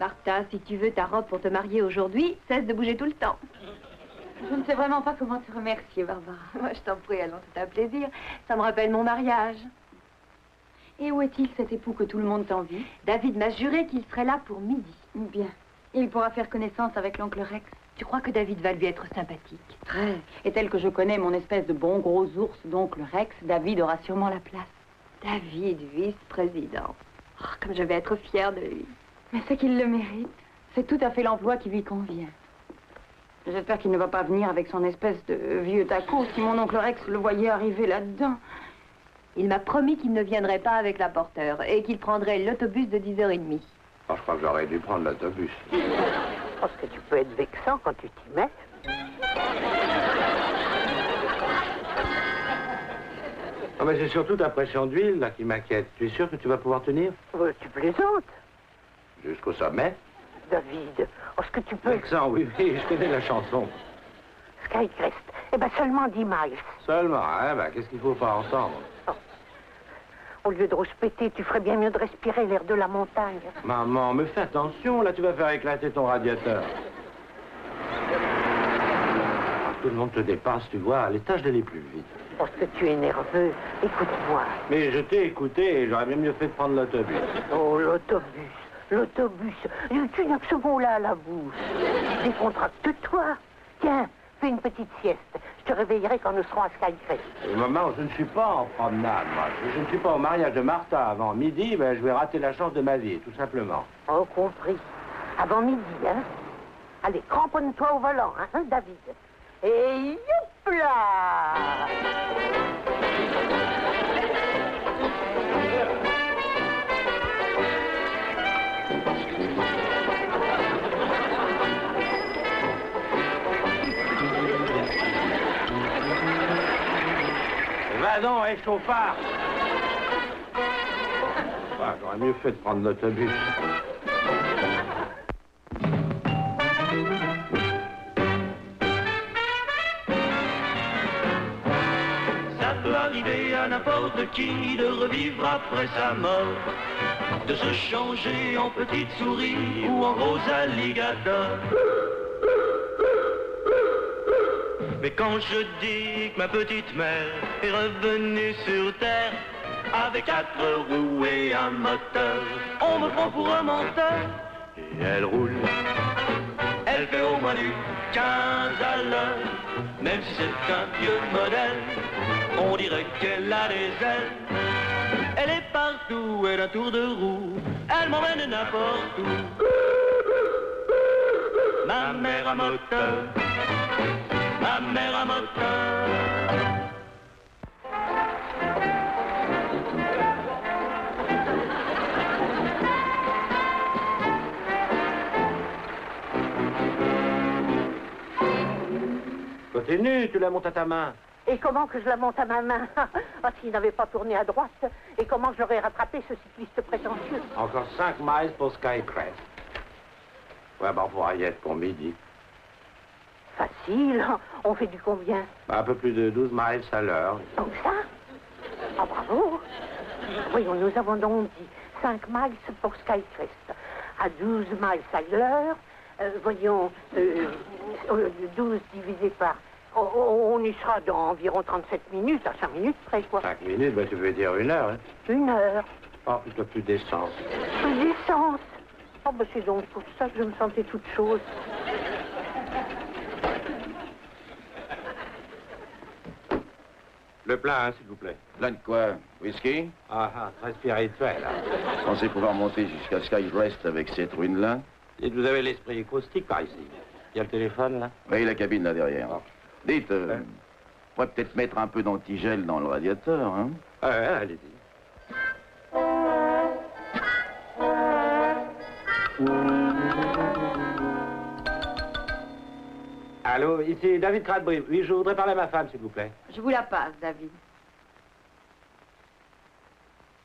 Martha, si tu veux ta robe pour te marier aujourd'hui, cesse de bouger tout le temps. Je ne sais vraiment pas comment te remercier, Barbara. Moi, je t'en prie, allons, c'est un plaisir. Ça me rappelle mon mariage. Et où est-il, cet époux que tout le monde t'envie? David m'a juré qu'il serait là pour midi. Bien. Il pourra faire connaissance avec l'oncle Rex. Tu crois que David va lui être sympathique? Très. Et tel que je connais mon espèce de bon gros ours d'oncle Rex, David aura sûrement la place. David, vice-président. Oh, comme je vais être fière de lui. Mais c'est qu'il le mérite. C'est tout à fait l'emploi qui lui convient. J'espère qu'il ne va pas venir avec son espèce de vieux taco si mon oncle Rex le voyait arriver là-dedans. Il m'a promis qu'il ne viendrait pas avec la porteur et qu'il prendrait l'autobus de 10h30. Oh, je crois que j'aurais dû prendre l'autobus. Parce que tu peux être vexant quand tu t'y mets. Oh, mais c'est surtout ta pression d'huile là qui m'inquiète. Tu es sûr que tu vas pouvoir tenir? Tu plaisantes. Jusqu'au sommet? David, est-ce que tu peux... Vexant, oui, oui, je connais la chanson. Skycrest, eh ben seulement 10 miles. Seulement, hein, ben, qu'est-ce qu'il faut pas entendre? Oh. Au lieu de rouspéter, tu ferais bien mieux de respirer l'air de la montagne. Maman, me fais attention, là tu vas faire éclater ton radiateur. Tout le monde te dépasse, tu vois, les tâches d'aller plus vite. Parce que tu es nerveux, écoute-moi. Mais je t'ai écouté et j'aurais bien mieux fait de prendre l'autobus. Oh, l'autobus, l'autobus. Tu n'as que ce mot-là à la bouche. Décontracte-toi. Tiens, fais une petite sieste. Je te réveillerai quand nous serons à Skycrest. Maman, je ne suis pas en promenade, moi. Je ne suis pas au mariage de Martha avant midi, ben, je vais rater la chance de ma vie, tout simplement. Oh, compris. Avant midi, hein? Allez, cramponne-toi au volant, hein, David? Et youpla! Va donc, chauffard! Ah, j'aurais mieux fait de prendre l'autobus. Ça peut arriver à n'importe qui de revivre après sa mort, de se changer en petite souris ou en gros alligator. Mais quand je dis que ma petite mère est revenue sur terre avec 4 roues et un moteur, on me prend pour un menteur. Et elle roule, elle fait au moins du 15 à l'heure. Même si c'est un vieux modèle, on dirait qu'elle a des ailes. Elle est partout, elle a un tour de roue, elle m'emmène n'importe où. Ma mère à moteur, ma mère à moteur. Continue, tu la montes à ta main. Et comment que je la monte à ma main? Parce qu'il n'avait pas tourné à droite. Et comment j'aurais rattrapé ce cycliste prétentieux? Encore 5 miles pour Skycrest. Ouais, ben, on pourra y être pour midi. Facile. On fait du combien? Un peu plus de 12 miles à l'heure. Comme ça? Ah, bravo. Voyons, nous avons donc dit 5 miles pour Skycrest. À 12 miles à l'heure, voyons, 12 divisé par... On y sera dans environ 37 minutes, à 5 minutes près, quoi. 5 minutes, ben, tu veux dire 1 heure, hein? 1 heure. Oh, plutôt plus d'essence. Plus d'essence. Oh, ben c'est donc pour ça que je me sentais toute chose. Le plein, hein, s'il vous plaît. Plein de quoi? Whisky? Ah, très spirituel, hein. Pensez pouvoir monter jusqu'à Skycrest avec cette ruine-là? Et vous avez l'esprit acoustique par ici. Il y a le téléphone, là? Oui, la cabine, là, derrière. Dites, on pourrait peut-être mettre un peu d'antigel dans le radiateur, hein? Allez-y. Allô, ici David Cradbury. Oui, je voudrais parler à ma femme, s'il vous plaît. Je vous la passe, David.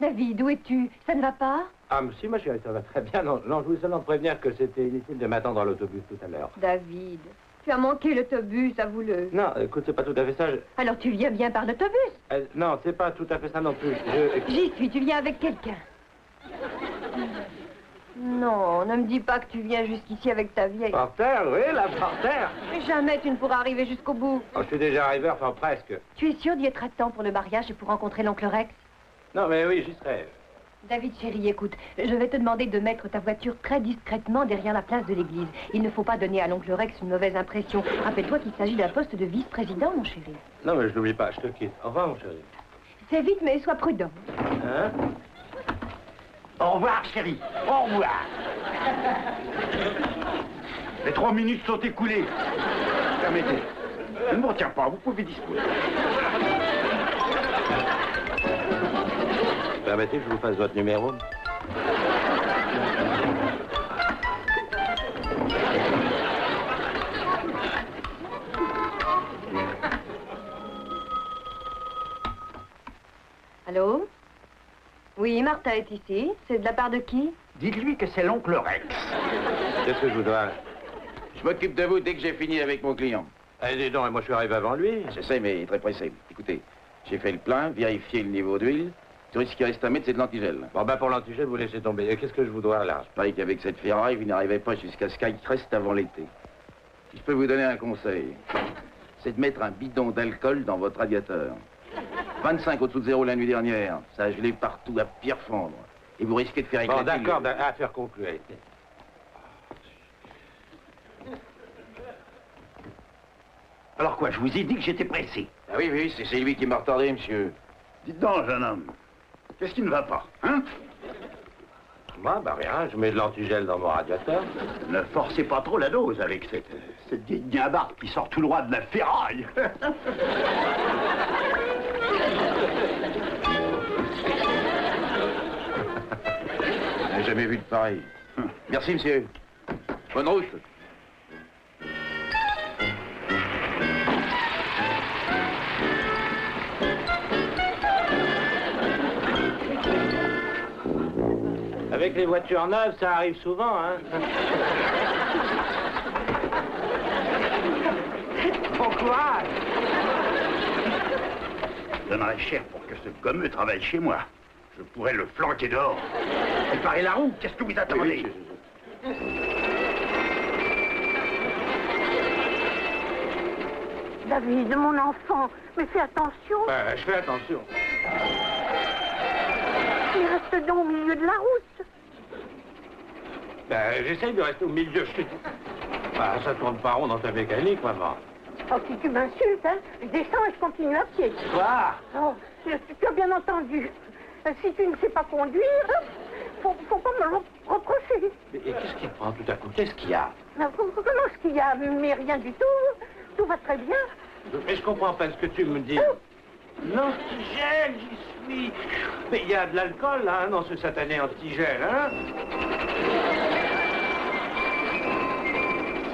David, où es-tu? Ça ne va pas? Ah, mais si, ma chérie, ça va très bien. Non, je voulais seulement te prévenir que c'était inutile de m'attendre dans l'autobus tout à l'heure. David, tu as manqué l'autobus, avoue-le. Non, écoute, c'est pas tout à fait ça. Alors tu viens bien par l'autobus? Non, c'est pas tout à fait ça non plus. J'y suis, tu viens avec quelqu'un. Non, ne me dis pas que tu viens jusqu'ici avec ta vieille. Porter, oui, la porter. Mais jamais tu ne pourras arriver jusqu'au bout. Oh, je suis déjà arrivé, enfin presque. Tu es sûr d'y être à temps pour le mariage et pour rencontrer l'oncle Rex? Non, mais oui, j'y serai. David, chéri, écoute, je vais te demander de mettre ta voiture très discrètement derrière la place de l'église. Il ne faut pas donner à l'oncle Rex une mauvaise impression. Rappelle-toi qu'il s'agit d'un poste de vice-président, mon chéri. Non, mais je n'oublie pas, je te quitte. Au revoir, mon chéri. C'est vite, mais sois prudent. Hein? Au revoir, chérie. Au revoir. Les 3 minutes sont écoulées. Permettez. Je ne me retiens pas, vous pouvez disposer. Permettez que je vous fasse votre numéro? Allô? Oui, Martha est ici. C'est de la part de qui? Dites-lui que c'est l'oncle Rex. Qu'est-ce que je vous dois? Je m'occupe de vous dès que j'ai fini avec mon client. Eh, dis donc, et moi je suis arrivé avant lui. Je sais, mais très pressé. Écoutez, j'ai fait le plein, vérifié le niveau d'huile. Tout ce qui reste à mettre, c'est de l'antigel. Bon, ben pour l'antigel, vous laissez tomber. Et qu'est-ce que je vous dois, là? Je parie qu'avec cette ferraille, vous n'arrivez pas jusqu'à Skycrest avant l'été. Si je peux vous donner un conseil, c'est de mettre un bidon d'alcool dans votre radiateur. 25 au-dessous de zéro la nuit dernière. Ça a gelé partout, à pierre fondre. Et vous risquez de faire éclater... Bon, d'accord, affaire concluée. Alors quoi, je vous ai dit que j'étais pressé. Ah oui, oui, c'est lui qui m'a retardé, monsieur. Dites donc, jeune homme, qu'est-ce qui ne va pas, hein? Moi, bah rien, je mets de l'antigel dans mon radiateur. Ne forcez pas trop la dose avec cette vieille guimbarde qui sort tout droit de la ferraille. Je n'ai jamais vu de pareil. Merci, monsieur. Bonne route. Avec les voitures neuves, ça arrive souvent, hein. Pourquoi? Je donnerais cher pour que ce gommeux travaille chez moi. Je pourrais le flanquer dehors. Préparez la roue, qu'est-ce que vous attendez? David, mon enfant, mais fais attention. Ben, je fais attention. Il reste donc au milieu de la route. Ben, j'essaye de rester au milieu, je te dis. Ben, ça tourne pas rond dans ta mécanique, maman. Oh, si tu m'insultes, hein, je descends et je continue à pied. Quoi? Oh, tu as bien entendu. Si tu ne sais pas conduire, faut pas me le reprocher. Et qu'est-ce qui te prend tout à coup? Qu'est-ce qu'il y a? Comment est-ce qu'il y a? Mais rien du tout. Tout va très bien. Mais je comprends pas ce que tu me dis. L'antigel, j'y suis. Mais il y a de l'alcool, là, dans ce satané antigel, hein?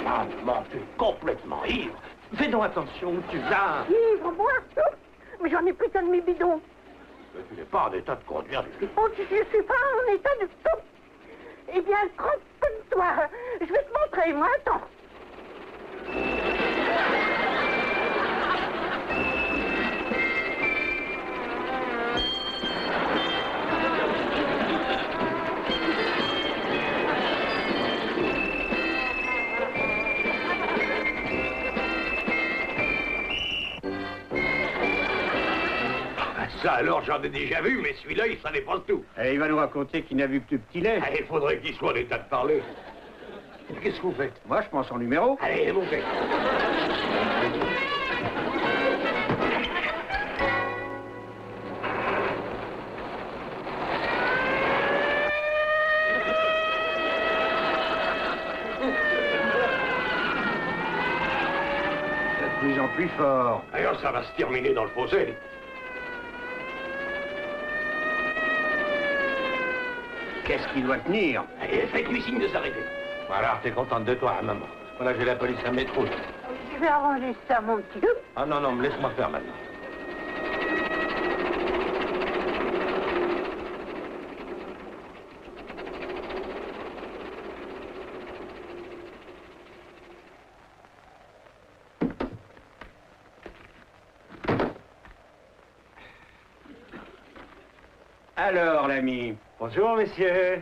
Ah, bon, tu es complètement ivre. Fais donc attention où tu vas. Ivre, moi? Mais j'en ai plus qu'un demi-bidon. Mais tu n'es pas en état de conduire du tout. Oh, je suis pas en état de tout. Eh bien, cramponne-toi. Je vais te montrer, moi. Attends. Ça, alors, j'en ai déjà vu, mais celui-là, il s'en dépense tout. Et il va nous raconter qu'il n'a vu que de petit lait. Ah, il faudrait qu'il soit en état de parler. Qu'est-ce que vous faites? Moi, je prends son numéro. Allez, montez. De plus en plus fort. D'ailleurs, ça va se terminer dans le fossé. Qu'est-ce qu'il doit tenir? Allez, faites-lui signe de s'arrêter. Voilà, t'es contente de toi, hein, maman. Voilà, j'ai la police à mes trous. Je vais arranger ça, mon petit. Ah non, non, laisse-moi faire maintenant. Alors, l'ami. Bonjour, messieurs.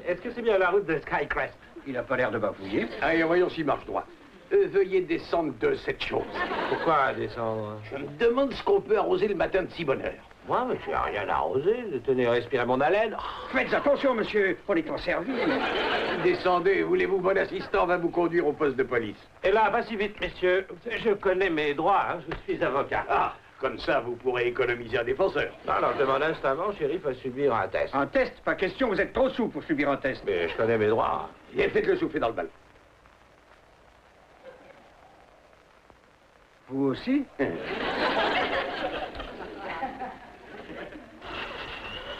est-ce que c'est bien la route de Skycrest? Il n'a pas l'air de bafouiller. Allez, voyons s'il marche droit. Veuillez descendre de cette chose. Pourquoi descendre? Je me demande ce qu'on peut arroser le matin de si bonne heure. Moi, mais je n'ai rien arrosé. Tenez, respirez mon haleine. Faites attention, monsieur. On est en service. Descendez. Voulez-vous, bon assistant va vous conduire au poste de police. Et là, pas si vite, messieurs. Je connais mes droits, hein. Je suis avocat. Ah, comme ça, vous pourrez économiser un défenseur. Alors, je demande instamment, shérif, à subir un test. Un test? Pas question, vous êtes trop souple pour subir un test. Mais je connais mes droits. Et faites-le souffler dans le ballon. Vous aussi?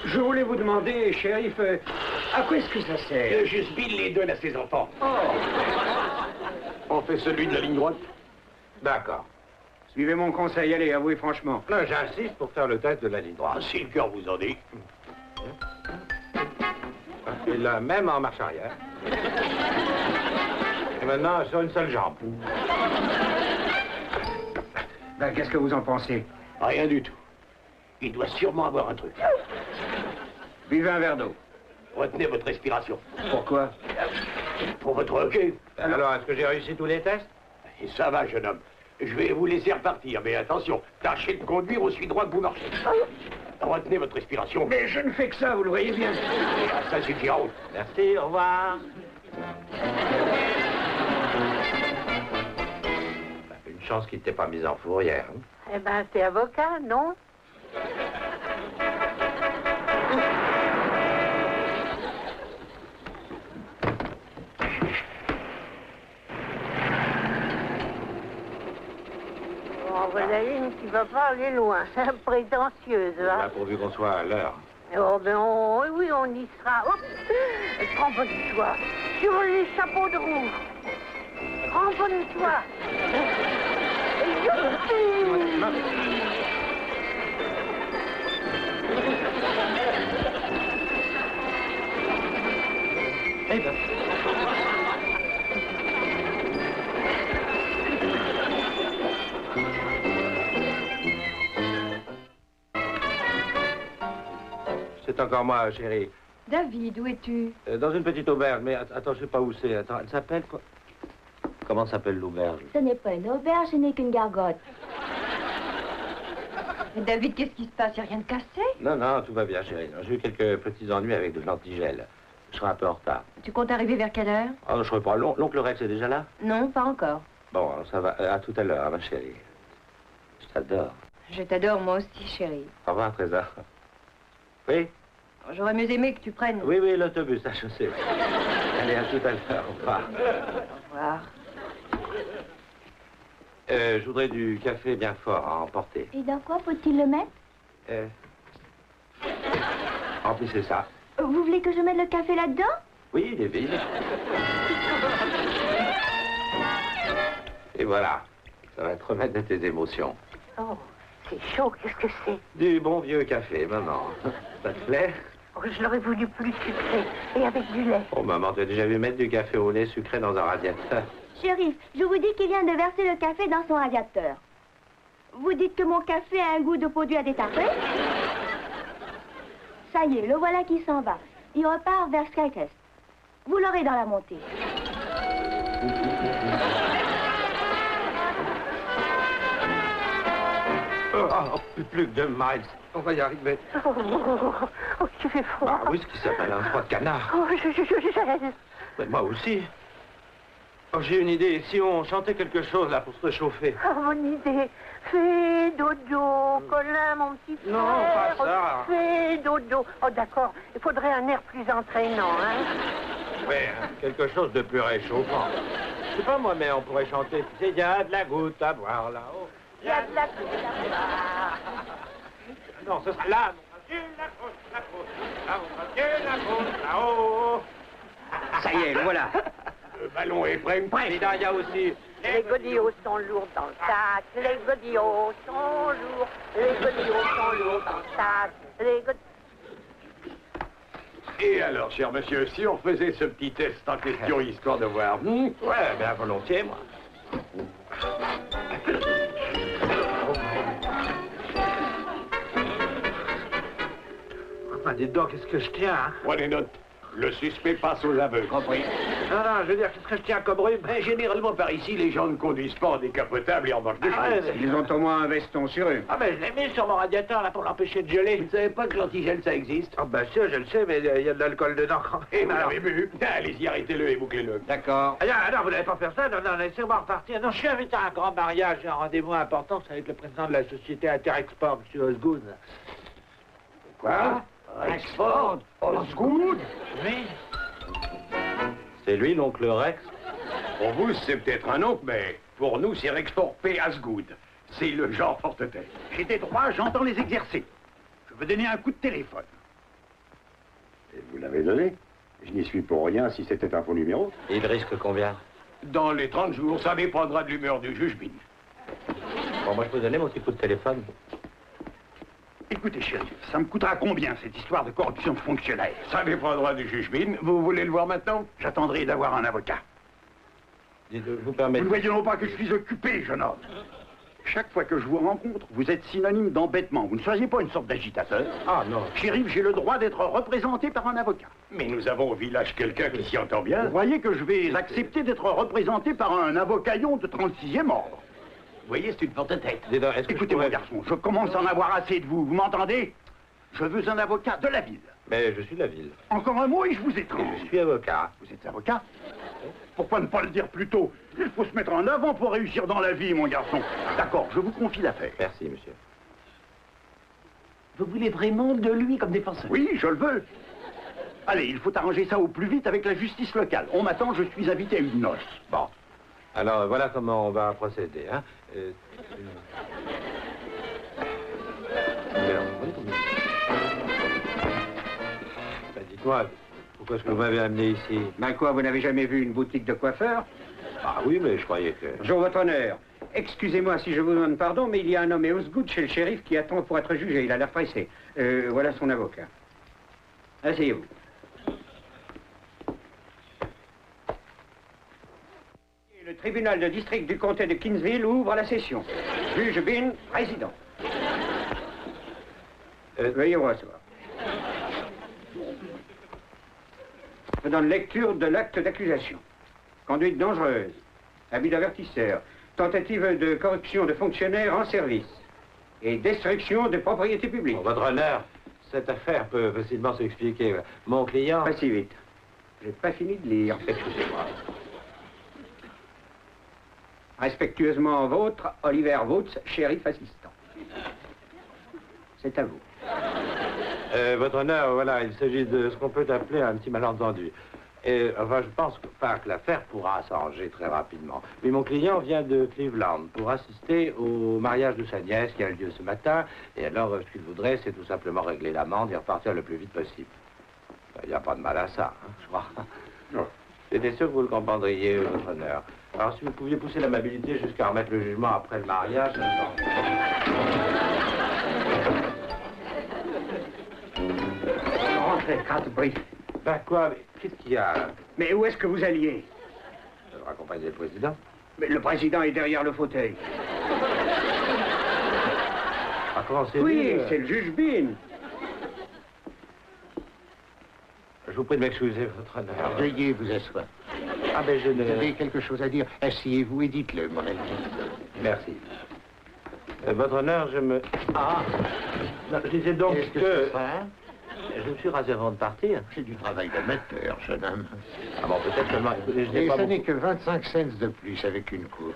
Je voulais vous demander, shérif, à quoi est-ce que ça sert? Juste Bill les donne à ses enfants. Oh. On fait celui de la ligne droite? D'accord. Suivez mon conseil, allez, avouez franchement. Non, j'insiste pour faire le test de la ligne droite. Ah, si le cœur vous en dit. Et là, même en marche arrière. Et maintenant, sur une seule jambe. Ben, qu'est-ce que vous en pensez? Rien du tout. Il doit sûrement avoir un truc. Buvez un verre d'eau. Retenez votre respiration. Pourquoi? Pour votre hockey. Alors, est-ce que j'ai réussi tous les tests? Et ça va, jeune homme. Je vais vous laisser repartir, mais attention, tâchez de conduire aussi droit que vous marchez. Retenez votre respiration. Mais je ne fais que ça, vous le voyez bien. Et ça suffira. Merci, au revoir. Une chance qu'il t'ait pas mis en fourrière. Hein? Eh ben, t'es avocat, non? Bon, voilà une qui va pas aller loin, prétentieuse, hein? Là, pourvu qu'on soit à l'heure. Oh, ben, oui, on y sera. Hop! Cramponne-toi sur les chapeaux de roue. Cramponne-toi. Eh ben. C'est encore moi, chérie. David, où es-tu? Dans une petite auberge, mais attends, je sais pas où c'est. Attends, elle s'appelle quoi? Comment s'appelle l'auberge? Ce n'est pas une auberge, ce n'est qu'une gargote. David, qu'est-ce qui se passe? Il n'y a rien de cassé? Non, non, tout va bien, chérie. J'ai eu quelques petits ennuis avec de l'antigel. Je serai un peu en retard. Tu comptes arriver vers quelle heure? Ah, je serai pas long. L'oncle Rex est déjà là? Non, pas encore. Bon, alors ça va. À tout à l'heure, ma chérie. Je t'adore. Je t'adore, moi aussi, chérie. Au revoir, Trésor. Oui? J'aurais mieux aimé que tu prennes... Oui, oui, l'autobus, ça, je sais. Allez, à tout à l'heure. Au revoir. Au revoir. Je voudrais du café bien fort à emporter. Et dans quoi faut-il le mettre? Remplissez ça. Vous voulez que je mette le café là-dedans? Oui, il est vide. Et voilà. Ça va te remettre de tes émotions. Oh, c'est chaud, qu'est-ce que c'est? Du bon vieux café, maman. Ça te plaît? Oh, je l'aurais voulu plus sucré et avec du lait. Oh, maman, t'as déjà vu mettre du café au lait sucré dans un radiateur? Shérif, je vous dis qu'il vient de verser le café dans son radiateur. Vous dites que mon café a un goût de produit à détartrer? Ça y est, le voilà qui s'en va. Il repart vers Skycrest. Vous l'aurez dans la montée. Plus que 2 miles. On va y arriver. Oh, tu fais froid. Ah oui, ce qui s'appelle un froid de canard. Oh, je gèle. Mais moi aussi. Oh, j'ai une idée. Si on chantait quelque chose, là, pour se réchauffer. Oh, mon idée. Fais dodo, Colin, mon petit frère. Non, pas ça. Fais dodo. Oh, d'accord. Il faudrait un air plus entraînant, hein. Oui, hein, quelque chose de plus réchauffant. Je sais pas moi, mais on pourrait chanter. Tu sais, il y a de la goutte à boire là-haut. Il y a de la goutte à boire. Non, ce sera là, mon Dieu, la côte, là, mon Dieu, la côte, là-haut. Ça y est, le voilà. Le ballon est prêt. Et là, il y a aussi... Les godillots sont lourds dans le sac. Les godillots sont lourds. Les godillots sont lourds dans le sac. Les godillots... Et alors, cher monsieur, si on faisait ce petit test en question, histoire de voir... Ouais, bien volontiers, moi. Enfin, dis donc, qu'est-ce que je tiens, hein? Prenez note. Le suspect passe aux aveux. Compris. Non, non, je veux dire, qu'est-ce que je tiens comme rhume? Ben, généralement, par ici, les gens ne conduisent pas en décapotable et en manche de chemise. Ils ont au moins un veston sur eux. Ah, mais je l'ai mis sur mon radiateur, là, pour l'empêcher de geler. Vous ne savez pas que l'antigel, ça existe? Ah, ben, ça, je le sais, mais il y a de l'alcool dedans. Et vous l'avez bu? Allez-y, arrêtez-le et bouclez-le. D'accord. Ah, non, vous n'allez pas faire ça? Non, non, laissez-moi repartir. Non, je suis invité à un grand mariage, j'ai un rendez-vous important, c'est avec le président de la société Interexport, M. Osgood. Quoi? Rexford? Osgood? Oui. C'est lui, l'oncle Rex? Pour vous, c'est peut-être un oncle, mais pour nous, c'est Rexford P. Asgood. C'est le genre forte-tête. J'ai des droits, j'entends les exercer. Je veux donner un coup de téléphone. Et vous l'avez donné? Je n'y suis pour rien si c'était un faux numéro. Il risque combien? Dans les 30 jours, ça dépendra de l'humeur du juge Bin. Bon, moi, je peux donner mon petit coup de téléphone. Écoutez, shérif, ça me coûtera combien, cette histoire de corruption de fonctionnaire? Ça dépendra du juge Bin. Vous voulez le voir maintenant? J'attendrai d'avoir un avocat. Vous permettez... Vous ne voyez non pas que je suis occupé, jeune homme. Chaque fois que je vous rencontre, vous êtes synonyme d'embêtement. Vous ne soyez pas une sorte d'agitateur. Ah, non. Shérif, j'ai le droit d'être représenté par un avocat. Mais nous avons au village quelqu'un qui s'y entend bien. Vous voyez que je vais accepter d'être représenté par un avocaillon de 36e ordre. Vous voyez, c'est une porte-tête. Écoutez, mon garçon, je commence à en avoir assez de vous. Vous m'entendez? Je veux un avocat de la ville. Mais je suis de la ville. Encore un mot et je vous étrange. Je suis avocat. Vous êtes avocat? Pourquoi ne pas le dire plus tôt? Il faut se mettre en avant pour réussir dans la vie, mon garçon. D'accord, je vous confie l'affaire. Merci, monsieur. Vous voulez vraiment de lui comme défenseur? Oui, je le veux. Allez, il faut arranger ça au plus vite avec la justice locale. On m'attend, je suis invité à une noce. Bon. Alors, voilà comment on va procéder, hein. Ben, dites-moi, pourquoi est-ce que vous m'avez amené ici? Ben quoi, vous n'avez jamais vu une boutique de coiffeur? Ah oui, mais je croyais que... Bonjour, votre honneur. Excusez-moi si je vous demande pardon, mais il y a un nommé Osgood chez le shérif qui attend pour être jugé. Il a l'air pressé. Voilà son avocat. Asseyez-vous. Le tribunal de district du comté de Kinsville ouvre la session. Juge Bin, président. Veuillez vous rasseoir. Je donne lecture de l'acte d'accusation. Conduite dangereuse, abus d'avertisseur, tentative de corruption de fonctionnaires en service et destruction de propriété publique. Bon, votre honneur, cette affaire peut facilement s'expliquer. Mon client... Pas si vite. J'ai pas fini de lire. Excusez-moi. Respectueusement vôtre, Oliver Woods, shérif assistant. C'est à vous. Votre honneur, voilà, il s'agit de ce qu'on peut appeler un petit malentendu. Enfin, je pense que l'affaire pourra s'arranger très rapidement. Mais mon client vient de Cleveland pour assister au mariage de sa nièce qui a eu lieu ce matin. Et alors, ce qu'il voudrait, c'est tout simplement régler l'amende et repartir le plus vite possible. Il n'y a pas de mal à ça, hein, je crois. Non. J'étais sûr que vous le comprendriez, votre honneur. Alors, si vous pouviez pousser l'amabilité jusqu'à remettre le jugement après le mariage... Rentrez, Cartbridge. Ben quoi, mais qu'est-ce qu'il y a? Mais où est-ce que vous alliez? Je vais accompagner le président. Mais le président est derrière le fauteuil. Ah, comment c'est Oui, c'est le juge Bin. Je vous prie de m'excuser, votre honneur. Veuillez vous asseoir. Ah, ben je ne... Vous avez quelque chose à dire? Asseyez-vous et dites-le, mon ami. Merci. Votre honneur, je me... Ah non, je disais donc Qu'est-ce que... c'est ça? Je me suis rasé avant de partir. C'est du travail d'amateur, jeune homme. Ah bon, peut-être seulement... Écoutez, je n'ai Et pas ça n'est beaucoup... que 25 cents de plus avec une coupe.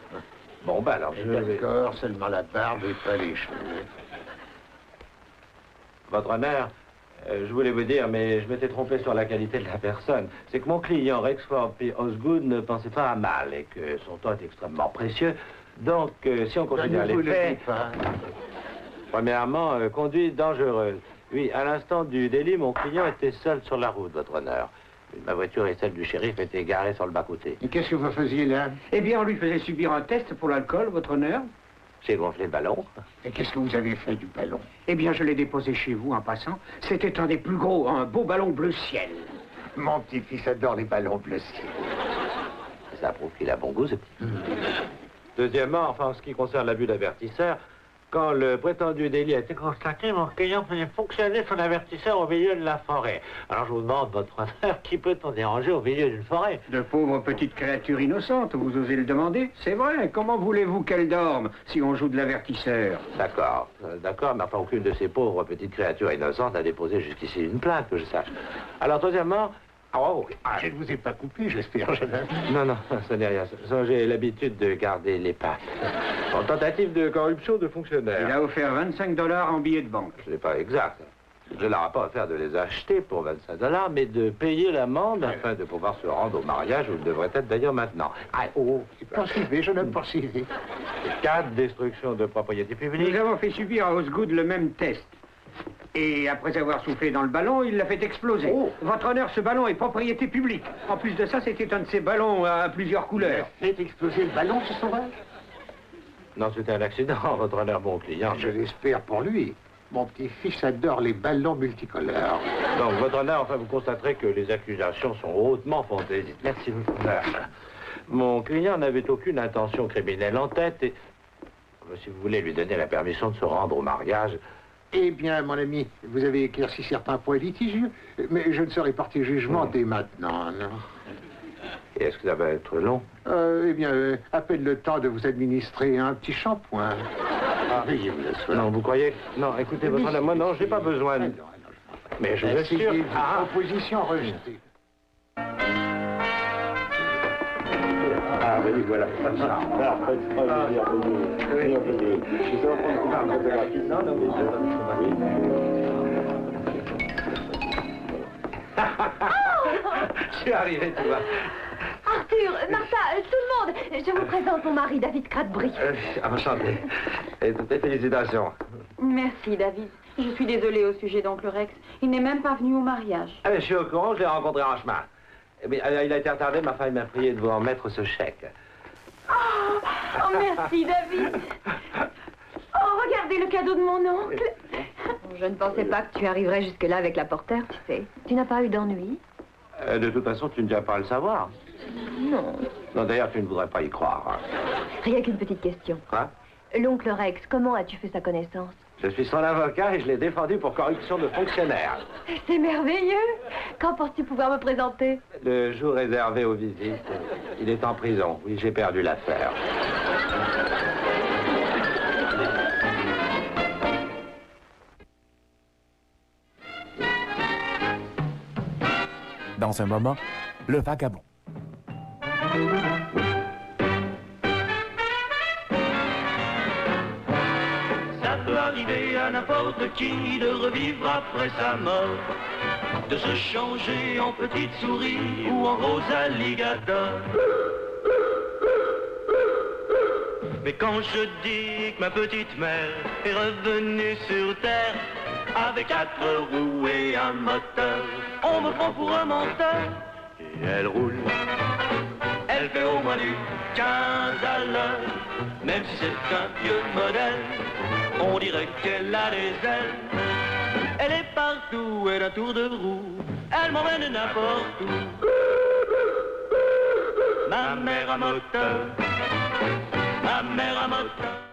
Bon, ben alors, je vais... D'accord, seulement la barbe et pas les cheveux. Votre honneur, je voulais vous dire, mais je m'étais trompé sur la qualité de la personne. C'est que mon client, Rexford P. Osgood, ne pensait pas à mal et que son temps est extrêmement précieux. Donc, si on considère les faits... Premièrement, conduite dangereuse. Oui, à l'instant du délit, mon client était seul sur la route, votre honneur. Ma voiture et celle du shérif étaient garées sur le bas-côté. Et qu'est-ce que vous faisiez là? Eh bien, on lui faisait subir un test pour l'alcool, votre honneur. J'ai gonflé le ballon. Et qu'est-ce que vous avez fait du ballon? Eh bien, je l'ai déposé chez vous en passant. C'était un des plus gros, un beau ballon bleu ciel. Mon petit-fils adore les ballons bleu ciel. Ça prouve qu'il a bon goût, ce petit. Deuxièmement, enfin, en ce qui concerne l'abus d'avertisseur, Quand le prétendu délit a été constaté, mon client faisait fonctionner son avertisseur au milieu de la forêt. Alors je vous demande, votre honneur, qui peut-on déranger au milieu d'une forêt? De pauvres petites créatures innocentes, vous osez le demander? C'est vrai, comment voulez-vous qu'elles dorment si on joue de l'avertisseur? D'accord, d'accord, mais enfin aucune de ces pauvres petites créatures innocentes n'a déposé jusqu'ici une plainte, que je sache. Alors, troisièmement... je ne vous ai pas coupé, j'espère, jeune homme. Non, ce n'est rien. J'ai l'habitude de garder les pattes. En tentative de corruption de fonctionnaire. Il a offert 25 $ en billets de banque. Ce n'est pas exact. Je leur ai pas offert de les acheter pour 25 $, mais de payer l'amende afin de pouvoir se rendre au mariage où il devrait être d'ailleurs maintenant. Poursuivez, jeune homme, poursuivez. 4, destruction de propriété publique. Nous avons fait subir à Osgood le même test. Et après avoir soufflé dans le ballon, il l'a fait exploser. Votre honneur, ce ballon est propriété publique. En plus de ça, c'était un de ces ballons à plusieurs couleurs. Il a fait exploser le ballon, ce sauvage? Non, c'était un accident, votre honneur, bon client. Je l'espère pour lui. Mon petit-fils adore les ballons multicolores. Donc, votre honneur, enfin, vous constaterez que les accusations sont hautement fondées. Merci, votre honneur. Mon client n'avait aucune intention criminelle en tête et... Si vous voulez lui donner la permission de se rendre au mariage... Eh bien, mon ami, vous avez éclairci certains points litigieux, mais je ne saurais porter jugement dès maintenant, non? Et est-ce que ça va être long? Eh bien, à peine le temps de vous administrer un petit shampoing. Veuillez vous asseoir. Non, vous croyez... Non, écoutez, votre honneur, moi, non, j'ai pas besoin de... Mais je vous assure... Proposition rejetée. Ah, oui, voilà. Parfait, Je suis arrivé, tu vois. Arthur, Martha, tout le monde, je vous présente mon mari, David Cradbury. Enchanté. Et toutes les félicitations. Merci, David. Je suis désolée au sujet d'oncle Rex. Il n'est même pas venu au mariage. Ah, mais je suis au courant, je l'ai rencontré en chemin. Eh bien, il a été retardé, ma femme m'a prié de vous en mettre ce chèque. Oh, merci, David. Oh, regardez le cadeau de mon oncle. Je ne pensais pas que tu arriverais jusque-là avec la porteur, tu sais. Tu n'as pas eu d'ennui? De toute façon, tu ne dois pas le savoir. Non. Non, d'ailleurs, tu ne voudrais pas y croire. Rien qu'une petite question. Quoi? L'oncle Rex, comment as-tu fait sa connaissance? Je suis son avocat et je l'ai défendu pour corruption de fonctionnaire. C'est merveilleux. Quand penses-tu pouvoir me présenter? Le jour réservé aux visites. Il est en prison. Oui, j'ai perdu l'affaire. Dans un moment, le vagabond. Ça peut arriver à n'importe qui de revivre après sa mort, de se changer en petite souris ou en gros alligator. Mais quand je dis que ma petite mère est revenue sur terre avec 4 roues et un moteur, on me prend pour un menteur. Et elle roule, elle fait au moins du 15 à l'heure, même si c'est un vieux modèle, on dirait qu'elle a des ailes. Elle est partout, elle a tour de roue, elle m'emmène n'importe où. Ma mère à moteur, ma mère à moteur.